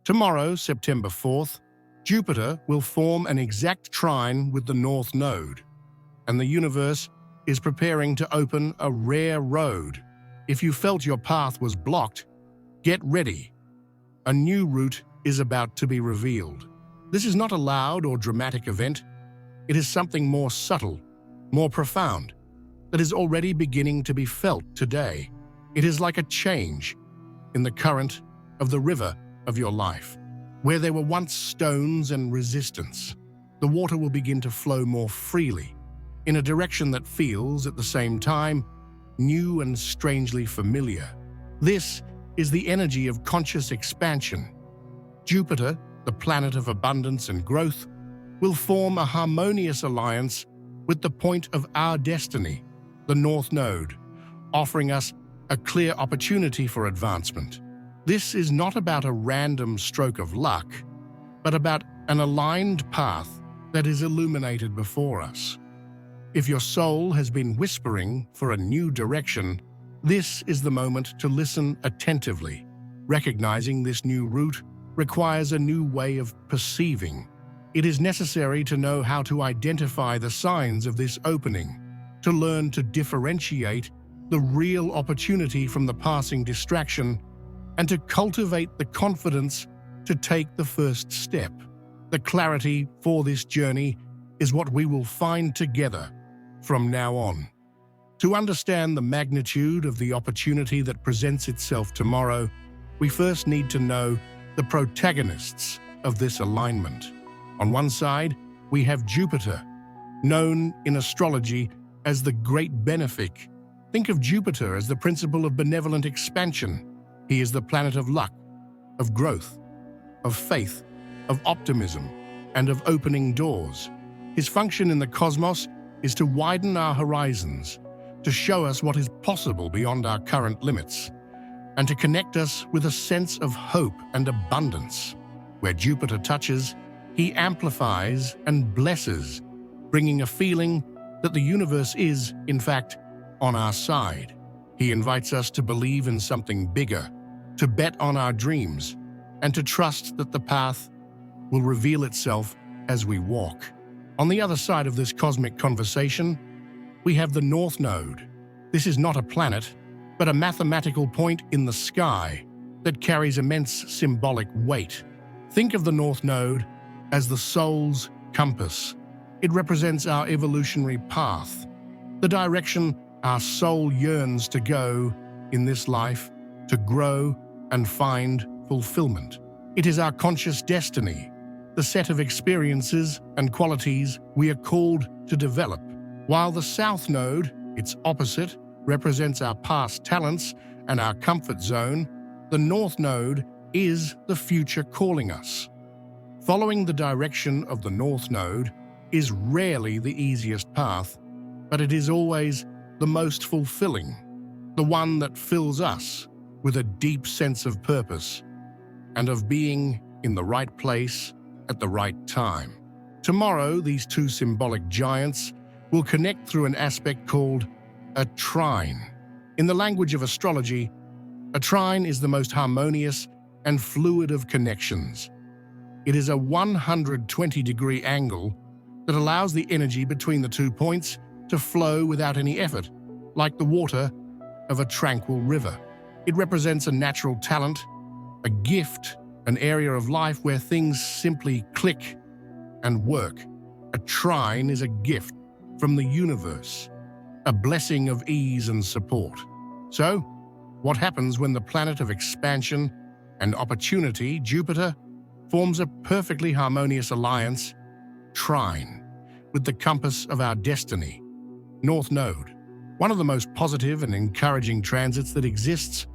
Tomorrow, September 4th, Jupiter will form an exact trine with the North Node, and the universe is preparing to open a rare road. If you felt your path was blocked, get ready. A new route is about to be revealed. This is not a loud or dramatic event. It is something more subtle, more profound, that is already beginning to be felt today. It is like a change in the current of the river of your life. Where there were once stones and resistance, the water will begin to flow more freely, in a direction that feels, at the same time, new and strangely familiar. This is the energy of conscious expansion. Jupiter, the planet of abundance and growth, will form a harmonious alliance with the point of our destiny, the North Node, offering us a clear opportunity for advancement. This is not about a random stroke of luck, but about an aligned path that is illuminated before us. If your soul has been whispering for a new direction, this is the moment to listen attentively. Recognizing this new route requires a new way of perceiving. It is necessary to know how to identify the signs of this opening, to learn to differentiate the real opportunity from the passing distraction, and to cultivate the confidence to take the first step. The clarity for this journey is what we will find together from now on. To understand the magnitude of the opportunity that presents itself tomorrow, we first need to know the protagonists of this alignment. On one side, we have Jupiter, known in astrology as the Great Benefic. Think of Jupiter as the principle of benevolent expansion. He is the planet of luck, of growth, of faith, of optimism, and of opening doors. His function in the cosmos is to widen our horizons, to show us what is possible beyond our current limits, and to connect us with a sense of hope and abundance. Where Jupiter touches, he amplifies and blesses, bringing a feeling that the universe is, in fact, on our side. He invites us to believe in something bigger, to bet on our dreams, and to trust that the path will reveal itself as we walk. On the other side of this cosmic conversation, we have the North Node. This is not a planet, but a mathematical point in the sky that carries immense symbolic weight. Think of the North Node as the soul's compass. It represents our evolutionary path, the direction our soul yearns to go in this life, to grow and find fulfillment. It is our conscious destiny, the set of experiences and qualities we are called to develop. While the South Node, its opposite, represents our past talents and our comfort zone, the North Node is the future calling us. Following the direction of the North Node is rarely the easiest path, but it is always the most fulfilling, the one that fills us with a deep sense of purpose and of being in the right place at the right time. Tomorrow, these two symbolic giants will connect through an aspect called a trine. In the language of astrology, a trine is the most harmonious and fluid of connections. It is a 120-degree angle that allows the energy between the 2 points to flow without any effort, like the water of a tranquil river. It represents a natural talent, a gift, an area of life where things simply click and work. A trine is a gift from the universe, a blessing of ease and support. So, what happens when the planet of expansion and opportunity, Jupiter, forms a perfectly harmonious alliance, trine, with the compass of our destiny, North Node? One of the most positive and encouraging transits that exists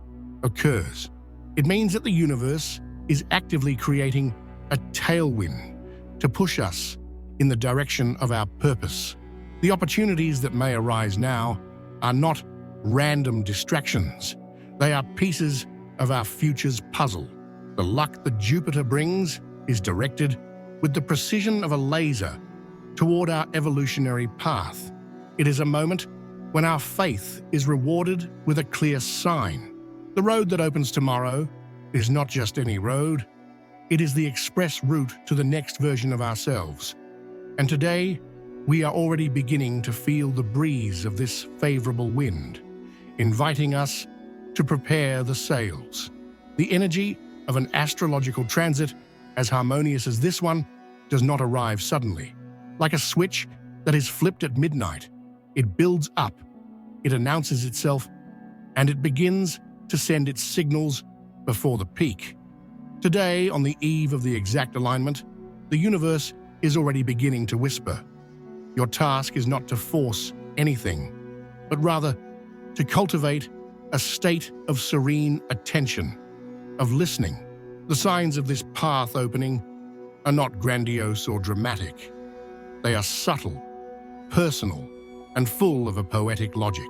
occurs. It means that the universe is actively creating a tailwind to push us in the direction of our purpose. The opportunities that may arise now are not random distractions. They are pieces of our future's puzzle. The luck that Jupiter brings is directed with the precision of a laser toward our evolutionary path. It is a moment when our faith is rewarded with a clear sign. The road that opens tomorrow is not just any road. It is the express route to the next version of ourselves. And today, we are already beginning to feel the breeze of this favorable wind, inviting us to prepare the sails. The energy of an astrological transit, as harmonious as this one, does not arrive suddenly. Like a switch that is flipped at midnight, it builds up, it announces itself, and it begins to send its signals before the peak. Today, on the eve of the exact alignment, the universe is already beginning to whisper. Your task is not to force anything, but rather to cultivate a state of serene attention, of listening. The signs of this path opening are not grandiose or dramatic. They are subtle, personal, and full of a poetic logic.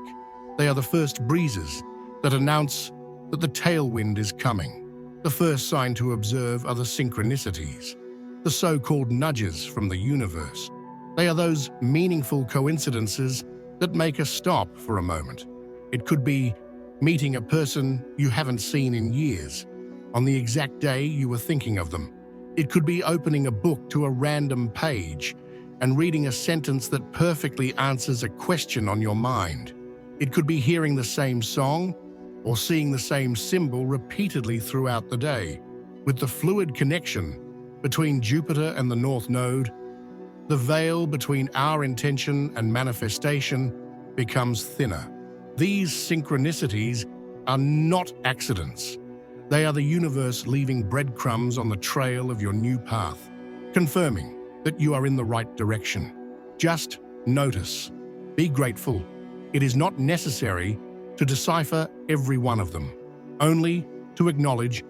They are the first breezes that announce that the tailwind is coming. The first sign to observe are the synchronicities, the so-called nudges from the universe. They are those meaningful coincidences that make us stop for a moment. It could be meeting a person you haven't seen in years, on the exact day you were thinking of them. It could be opening a book to a random page and reading a sentence that perfectly answers a question on your mind. It could be hearing the same song or seeing the same symbol repeatedly throughout the day. With the fluid connection between Jupiter and the North Node, the veil between our intention and manifestation becomes thinner. These synchronicities are not accidents. They are the universe leaving breadcrumbs on the trail of your new path, confirming that you are in the right direction. Just notice. Be grateful. It is not necessary to decipher every one of them, only to acknowledge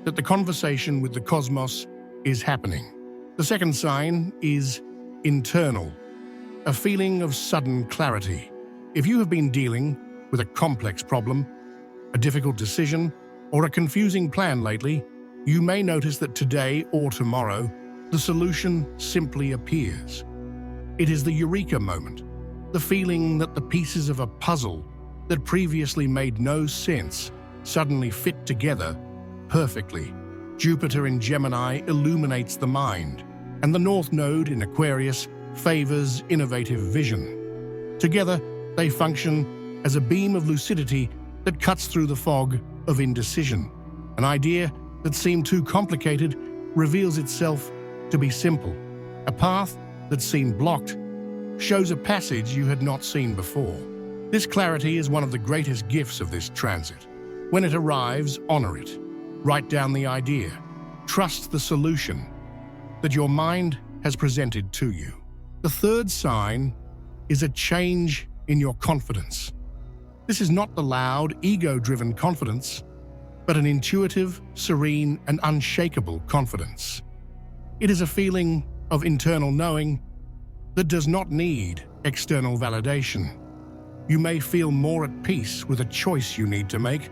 that the conversation with the cosmos is happening. The second sign is internal, a feeling of sudden clarity. If you have been dealing with a complex problem, a difficult decision, or a confusing plan lately, you may notice that today or tomorrow, the solution simply appears. It is the eureka moment, the feeling that the pieces of a puzzle that previously made no sense suddenly fit together perfectly. Jupiter in Gemini illuminates the mind, and the North Node in Aquarius favors innovative vision. Together, they function as a beam of lucidity that cuts through the fog of indecision. An idea that seemed too complicated reveals itself to be simple. A path that seemed blocked shows a passage you had not seen before. This clarity is one of the greatest gifts of this transit. When it arrives, honor it. Write down the idea. Trust the solution that your mind has presented to you. The third sign is a change in your confidence. This is not the loud, ego-driven confidence, but an intuitive, serene, and unshakable confidence. It is a feeling of internal knowing that does not need external validation. You may feel more at peace with a choice you need to make,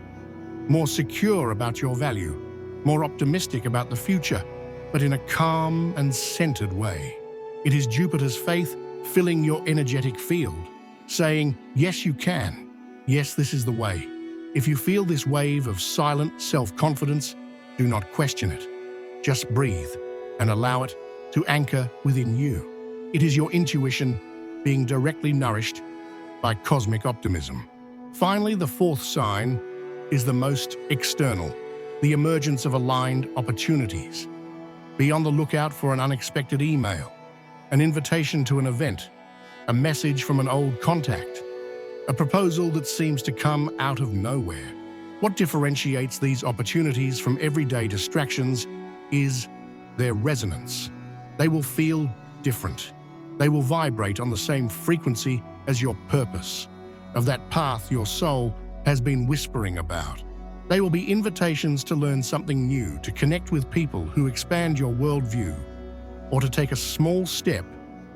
more secure about your value, more optimistic about the future, but in a calm and centered way. It is Jupiter's faith filling your energetic field, saying, yes, you can. Yes, this is the way. If you feel this wave of silent self-confidence, do not question it. Just breathe and allow it to anchor within you. It is your intuition being directly nourished by cosmic optimism. Finally, the fourth sign is the most external, the emergence of aligned opportunities. Be on the lookout for an unexpected email, an invitation to an event, a message from an old contact, a proposal that seems to come out of nowhere. What differentiates these opportunities from everyday distractions is their resonance. They will feel different. They will vibrate on the same frequency as your purpose, of that path your soul has been whispering about. They will be invitations to learn something new, to connect with people who expand your worldview, or to take a small step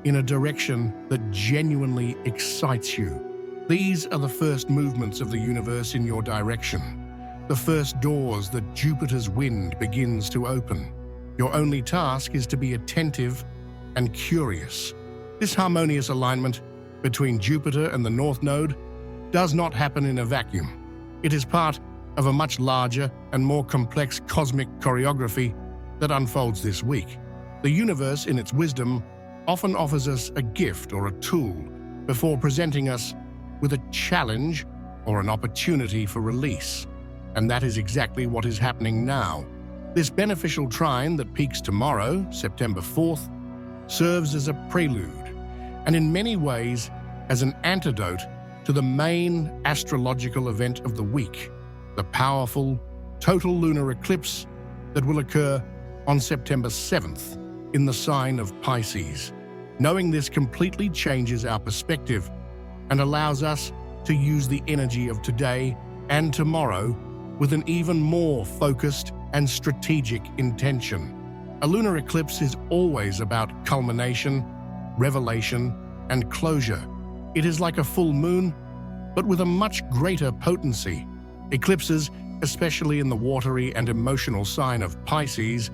in a direction that genuinely excites you. These are the first movements of the universe in your direction, the first doors that Jupiter's wind begins to open. Your only task is to be attentive and curious. This harmonious alignment between Jupiter and the North Node does not happen in a vacuum. It is part of a much larger and more complex cosmic choreography that unfolds this week. The universe, in its wisdom, often offers us a gift or a tool before presenting us with a challenge or an opportunity for release. And that is exactly what is happening now. This beneficial trine that peaks tomorrow, September 4th, serves as a prelude, and in many ways as an antidote to the main astrological event of the week, the powerful total lunar eclipse that will occur on September 7th in the sign of Pisces. Knowing this completely changes our perspective and allows us to use the energy of today and tomorrow with an even more focused and strategic intention. A lunar eclipse is always about culmination, revelation, and closure. It is like a full moon, but with a much greater potency. Eclipses, especially in the watery and emotional sign of Pisces,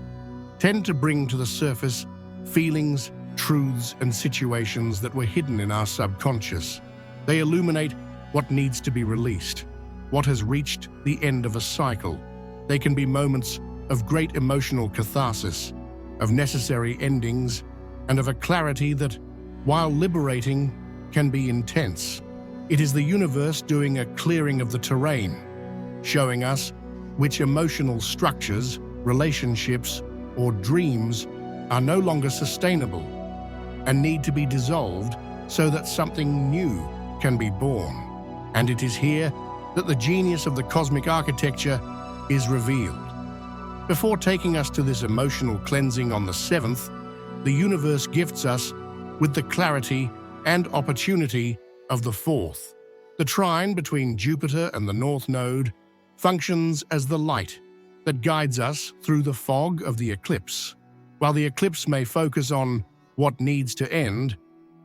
tend to bring to the surface feelings, truths, and situations that were hidden in our subconscious. They illuminate what needs to be released, what has reached the end of a cycle. They can be moments of great emotional catharsis, of necessary endings, and of a clarity that, while liberating, can be intense. It is the universe doing a clearing of the terrain, showing us which emotional structures, relationships, or dreams are no longer sustainable and need to be dissolved so that something new can be born. And it is here that the genius of the cosmic architecture is revealed. Before taking us to this emotional cleansing on the 7th, the universe gifts us with the clarity and opportunity of the 4th. The trine between Jupiter and the North Node functions as the light that guides us through the fog of the eclipse. While the eclipse may focus on what needs to end,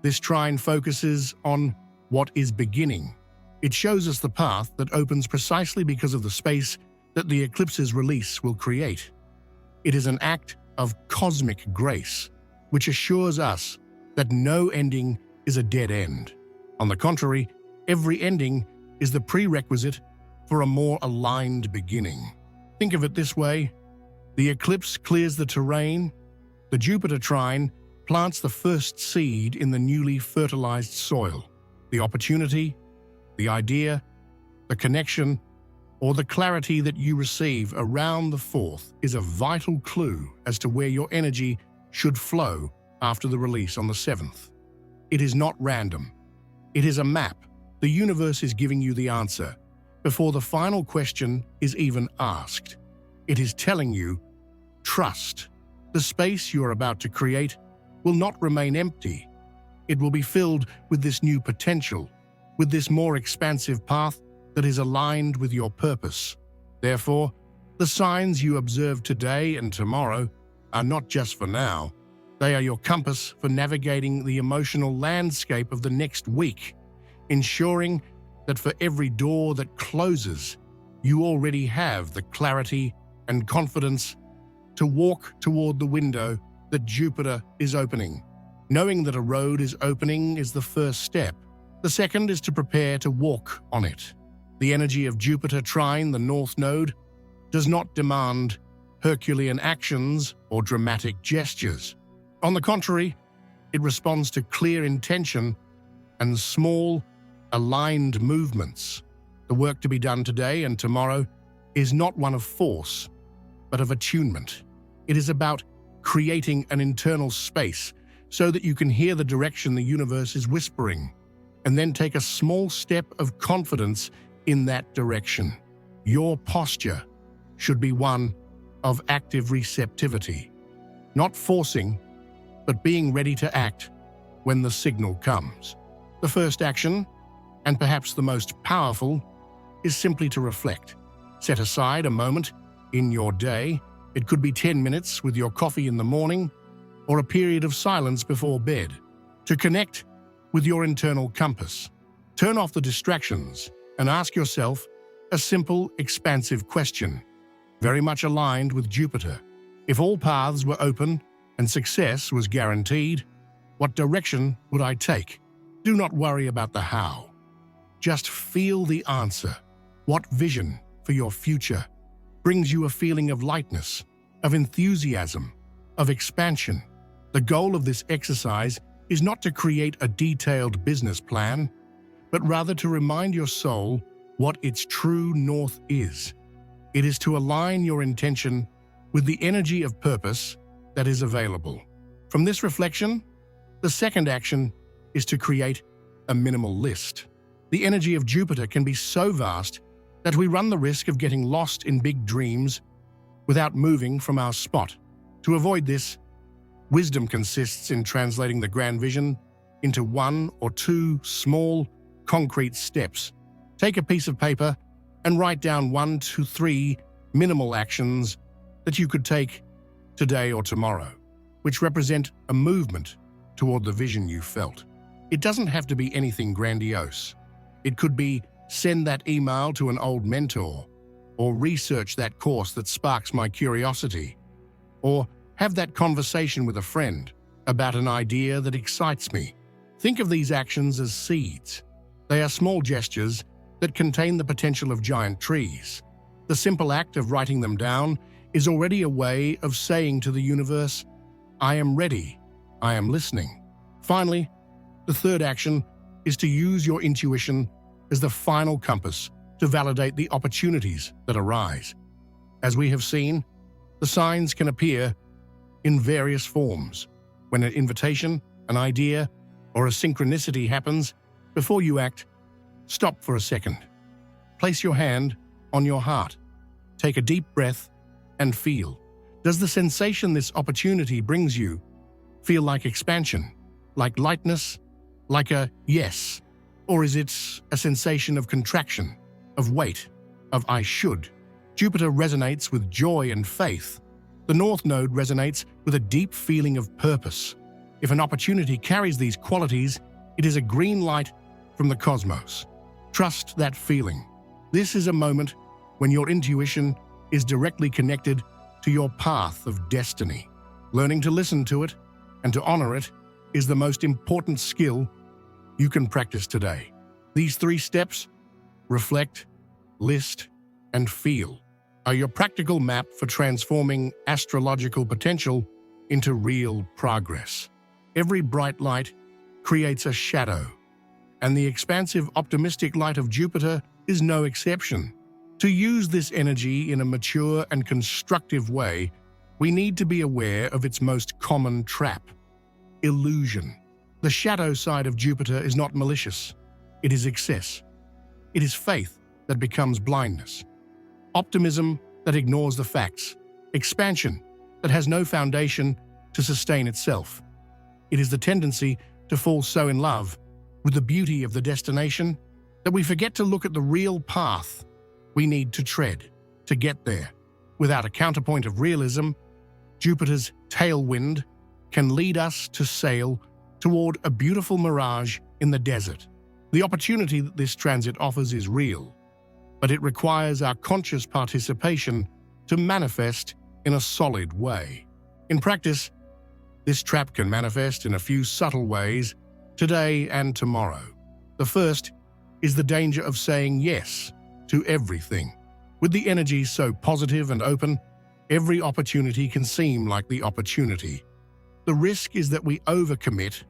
this trine focuses on what is beginning. It shows us the path that opens precisely because of the space that the eclipse's release will create. It is an act of cosmic grace, which assures us that no ending is a dead end. On the contrary, every ending is the prerequisite for a more aligned beginning. Think of it this way: the eclipse clears the terrain, the Jupiter trine plants the first seed in the newly fertilized soil. The opportunity, the idea, the connection, or the clarity that you receive around the 4th is a vital clue as to where your energy should flow after the release on the 7th. It is not random. It is a map. The universe is giving you the answer before the final question is even asked. It is telling you, trust. The space you are about to create will not remain empty. It will be filled with this new potential, with this more expansive path that is aligned with your purpose. Therefore, the signs you observe today and tomorrow are not just for now. They are your compass for navigating the emotional landscape of the next week, ensuring that for every door that closes, you already have the clarity and confidence to walk toward the window that Jupiter is opening. Knowing that a road is opening is the first step. The second is to prepare to walk on it. The energy of Jupiter trine the North Node does not demand Herculean actions or dramatic gestures. On the contrary, it responds to clear intention and small, aligned movements. The work to be done today and tomorrow is not one of force, but of attunement. It is about creating an internal space so that you can hear the direction the universe is whispering, and then take a small step of confidence in that direction. Your posture should be one of active receptivity, not forcing, but being ready to act when the signal comes. The first action, and perhaps the most powerful, is simply to reflect. Set aside a moment in your day. It could be 10 minutes with your coffee in the morning, or a period of silence before bed, to connect with your internal compass. Turn off the distractions and ask yourself a simple, expansive question, very much aligned with Jupiter. If all paths were open and success was guaranteed, what direction would I take? Do not worry about the how. Just feel the answer. What vision for your future brings you a feeling of lightness, of enthusiasm, of expansion. The goal of this exercise is not to create a detailed business plan, but rather to remind your soul what its true north is. It is to align your intention with the energy of purpose that is available. From this reflection, the second action is to create a minimal list. The energy of Jupiter can be so vast that we run the risk of getting lost in big dreams without moving from our spot. To avoid this, wisdom consists in translating the grand vision into one or two small, concrete steps. Take a piece of paper and write down 1 to 3 minimal actions that you could take today or tomorrow, which represent a movement toward the vision you felt. It doesn't have to be anything grandiose. It could be send that email to an old mentor, or research that course that sparks my curiosity, or have that conversation with a friend about an idea that excites me. Think of these actions as seeds. They are small gestures that contain the potential of giant trees. The simple act of writing them down is already a way of saying to the universe, I am ready, I am listening. Finally, the third action is to use your intuition as the final compass to validate the opportunities that arise. As we have seen, the signs can appear in various forms. When an invitation, an idea, or a synchronicity happens, before you act, stop for a second. Place your hand on your heart. Take a deep breath and feel. Does the sensation this opportunity brings you feel like expansion, like lightness, like a yes? Or is it a sensation of contraction, of weight, of I should? Jupiter resonates with joy and faith. The North Node resonates with a deep feeling of purpose. If an opportunity carries these qualities, it is a green light from the cosmos. Trust that feeling. This is a moment when your intuition is directly connected to your path of destiny. Learning to listen to it and to honor it is the most important skill you can practice today. These 3 steps, reflect, list, and feel, are your practical map for transforming astrological potential into real progress. Every bright light creates a shadow, and the expansive, optimistic light of Jupiter is no exception. To use this energy in a mature and constructive way, we need to be aware of its most common trap: illusion. The shadow side of Jupiter is not malicious. It is excess. It is faith that becomes blindness. Optimism that ignores the facts. Expansion that has no foundation to sustain itself. It is the tendency to fall so in love with the beauty of the destination that we forget to look at the real path we need to tread to get there. Without a counterpoint of realism, Jupiter's tailwind can lead us to sail toward a beautiful mirage in the desert. The opportunity that this transit offers is real, but it requires our conscious participation to manifest in a solid way. In practice, this trap can manifest in a few subtle ways today and tomorrow. The first is the danger of saying yes to everything. With the energy so positive and open, every opportunity can seem like the opportunity. The risk is that we overcommit,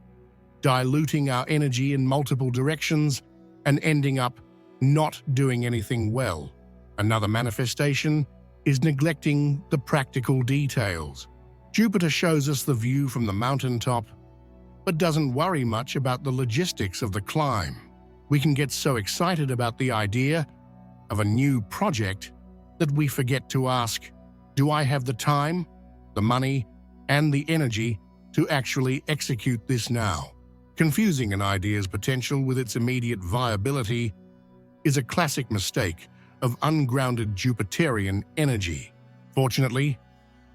diluting our energy in multiple directions and ending up not doing anything well. Another manifestation is neglecting the practical details. Jupiter shows us the view from the mountaintop, but doesn't worry much about the logistics of the climb. We can get so excited about the idea of a new project that we forget to ask, do I have the time, the money, and the energy to actually execute this now? Confusing an idea's potential with its immediate viability is a classic mistake of ungrounded Jupiterian energy. Fortunately,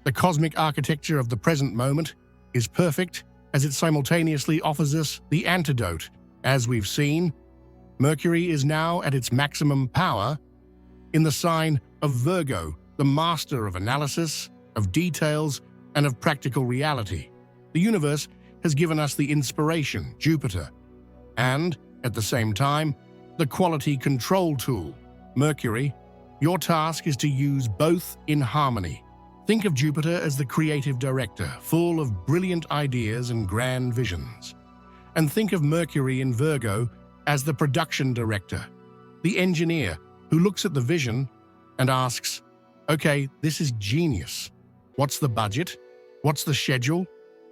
the cosmic architecture of the present moment is perfect as it simultaneously offers us the antidote. As we've seen, Mercury is now at its maximum power in the sign of Virgo, the master of analysis, of details, and of practical reality. The universe has given us the inspiration, Jupiter, and, at the same time, the quality control tool, Mercury. Your task is to use both in harmony. Think of Jupiter as the creative director, full of brilliant ideas and grand visions. And think of Mercury in Virgo as the production director, the engineer who looks at the vision and asks, okay, this is genius. What's the budget? What's the schedule?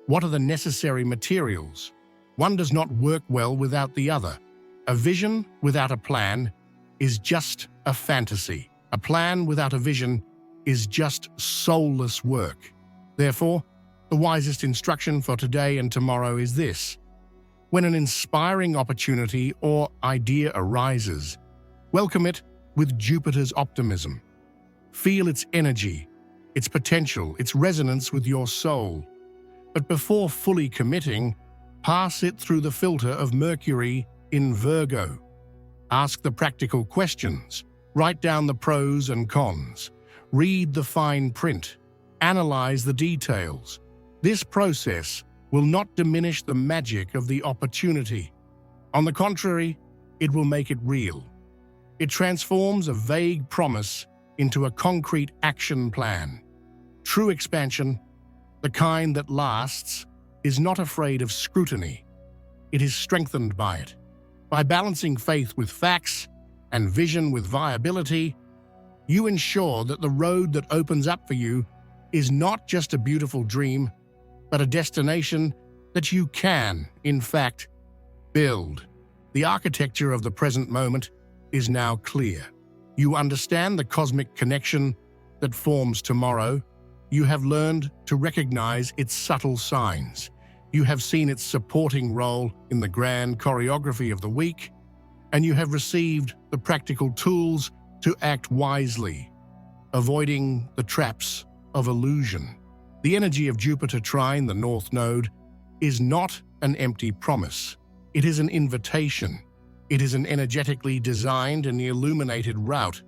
What are the necessary materials? One does not work well without the other. A vision without a plan is just a fantasy. A plan without a vision is just soulless work. Therefore, the wisest instruction for today and tomorrow is this. When an inspiring opportunity or idea arises, welcome it with Jupiter's optimism. Feel its energy, its potential, its resonance with your soul. But before fully committing, pass it through the filter of Mercury in Virgo. Ask the practical questions, write down the pros and cons, read the fine print, analyze the details. This process will not diminish the magic of the opportunity. On the contrary, it will make it real. It transforms a vague promise into a concrete action plan. True expansion, the kind that lasts, is not afraid of scrutiny. It is strengthened by it. By balancing faith with facts and vision with viability, you ensure that the road that opens up for you is not just a beautiful dream, but a destination that you can, in fact, build. The architecture of the present moment is now clear. You understand the cosmic connection that forms tomorrow. You have learned to recognize its subtle signs. You have seen its supporting role in the grand choreography of the week, and you have received the practical tools to act wisely, avoiding the traps of illusion. The energy of Jupiter trine the North Node is not an empty promise. It is an invitation. It is an energetically designed and illuminated route,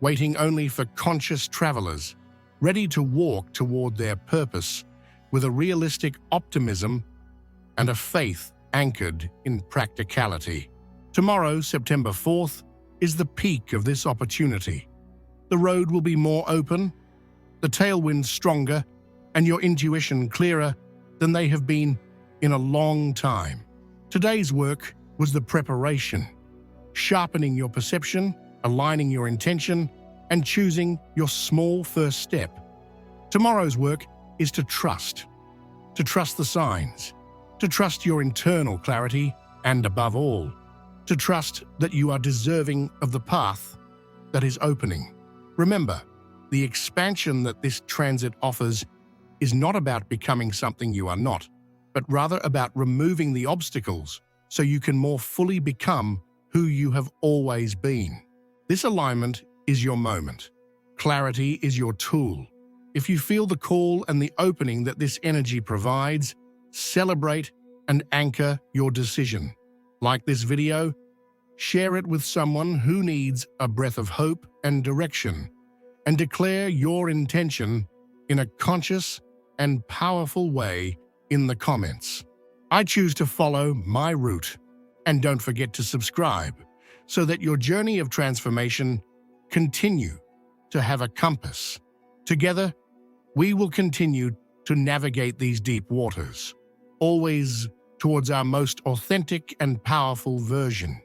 waiting only for conscious travelers, ready to walk toward their purpose with a realistic optimism and a faith anchored in practicality. Tomorrow, September 4th, is the peak of this opportunity. The road will be more open, the tailwind stronger, and your intuition clearer than they have been in a long time. Today's work was the preparation, sharpening your perception, aligning your intention, and choosing your small first step. Tomorrow's work is to trust the signs, to trust your internal clarity, and above all, to trust that you are deserving of the path that is opening. Remember, the expansion that this transit offers is not about becoming something you are not, but rather about removing the obstacles so you can more fully become who you have always been. This alignment is your moment. Clarity is your tool. If you feel the call and the opening that this energy provides, celebrate and anchor your decision. Like this video, share it with someone who needs a breath of hope and direction, and declare your intention in a conscious and powerful way in the comments. I choose to follow my route, and don't forget to subscribe so that your journey of transformation continue to have a compass. Together, we will continue to navigate these deep waters, always towards our most authentic and powerful version.